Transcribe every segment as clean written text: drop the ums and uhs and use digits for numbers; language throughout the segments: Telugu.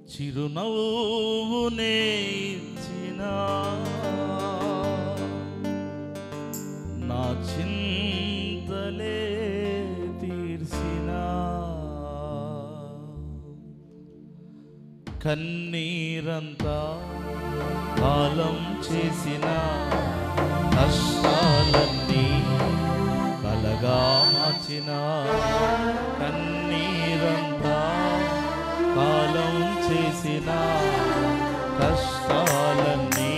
చిరునవ్వునే ఇచ్చిన నా చింతలే తీర్చిన కన్నీరంతా కాలం చేసిన కష్టాలన్నీ కలగా మార్చిన కన్నీరంతా కాలం చేసిన కష్టాలన్నీ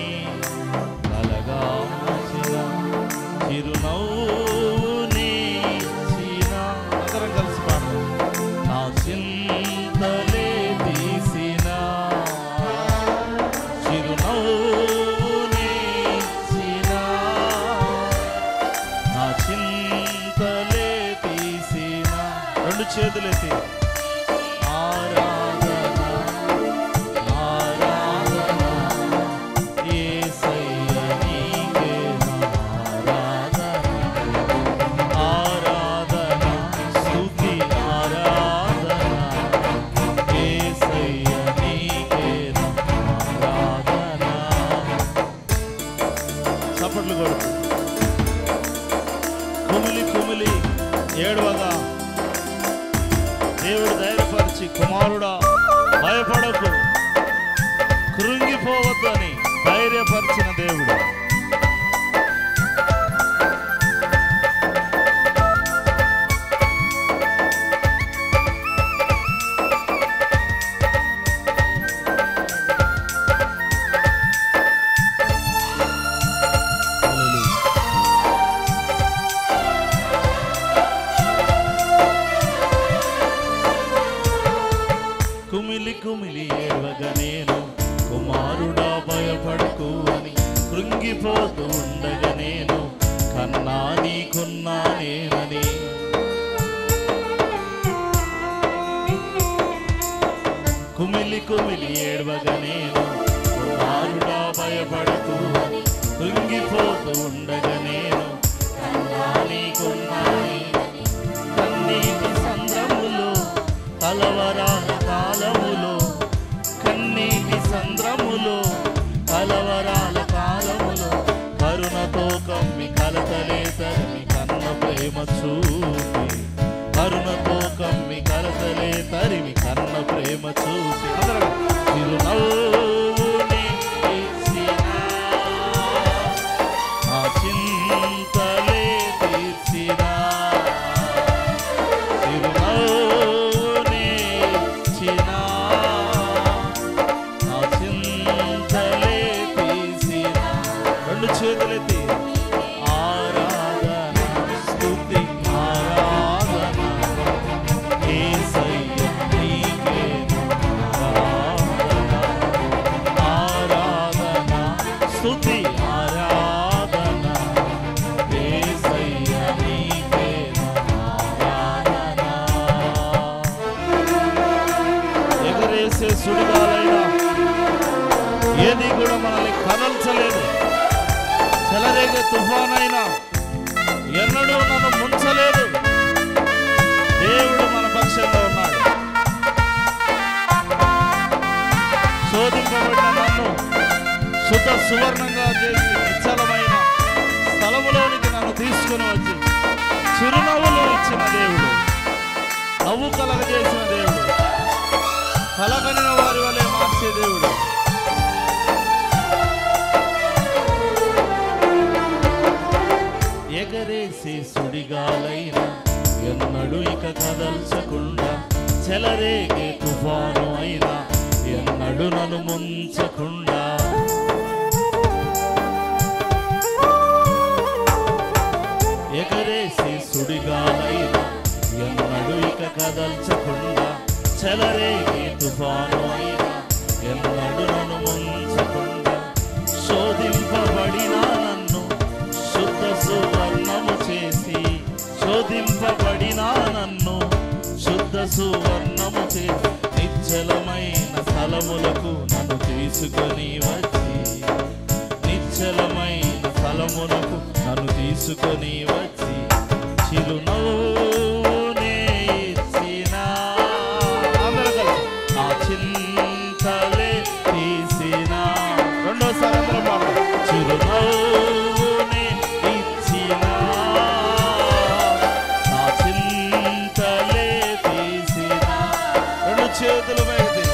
కలగా మార్చిన చిరునవ్వునే ఇచ్చిన అందరం కలిసి పాడదాం. నా చింతలే తీసిన చిరునవ్వునే ఇచ్చిన నా చింతలే తీసిన రెండు చేతులెత్తి కుమిలి కుమిలి ఏడవగా దేవుడు ధైర్యపరిచి కుమారుడా భయపడకు కృంగిపోవద్దు అని ధైర్యపరిచిన దేవుడు. కుమిలి కుమిలి ఏడవగా నేను కుమారుడా భయపడకు అని కృంగిపోతూ ఉండగా నేను కన్నా నీకున్నా నేనని కుమిలి కుమిలి ఏడవగా నేను కుమారుడా భయపడకు అని కృంగిపోతూ ఉండగా నేను కన్నా నీకున్నా నేనని కన్నీటి సంద్రములో కలవరాల కాలములో కన్నీటి సంద్రములో కలవరాల కాలములో కరుణతో కమ్మి కలతలే తరిమి కన్న ప్రేమ చూపి కరుణతో కమ్మి కలతలే తరిమి కన్న ప్రేమ చూపి చిరునవ్వునే ఇచ్చిన నా చింతలే తీర్చిన చేతులెత్తి ఆరాధన స్తుతి ఆరాధన యేసయ్య నీకే ఆరాధన ఆరాధన స్తుతి ఆరాధన యేసయ్య నీకే ఆరాధన. ఎగరేసే సుడిగాలైనా ఏది కూడా మనల్ని కదల్చలేదు. చెలరేగే తుఫానైనా ఎన్నడూ నన్ను ముంచలేదు. దేవుడు మన పక్షంలో ఉన్నాడు. శోధింపబడిన నన్ను శుద్ధ సువర్ణంగా చేసి నిశ్చలమైన స్థలములోనికి నన్ను తీసుకుని వచ్చి చిరునవ్వులు ఇచ్చిన దేవుడు, నవ్వు కలగజేసిన దేవుడు, కలగనిన వారి వలె మార్చే దేవుడు. ఎగరేసే సుడిగాలైనా ఎన్నడూ ఇక కదల్చకుండా చెలరేగే తుఫాను అయినా ఎన్నడూ నన్ను ముంచకుండా ఎగరేసే సుడిగాలైనా ఎన్నడూ ఇక కదల్చకుండా చెలరేగే తుఫాను అయినా ఎన్నడూ నన్ను ముంచకుండా శోధింపబడిన నన్ను శుద్ధ సువర్ణము చేసి శోధింపబడిన నన్ను శుద్ధ సువర్ణము చేసి నిశ్చలమైన స్థలములకు నన్ను తీసుకొని వచ్చి నిశ్చలమైన స్థలములకు నన్ను తీసుకొని వచ్చి చిరునవ్వునే ఇచ్చిన నా చింత చింతలే తీసిన రెండోసారి అందరం పాడదాం. చిరునవ్వుని ఇచ్చిన నా చింతలే తీసిన. రెండు చేతులు పైకి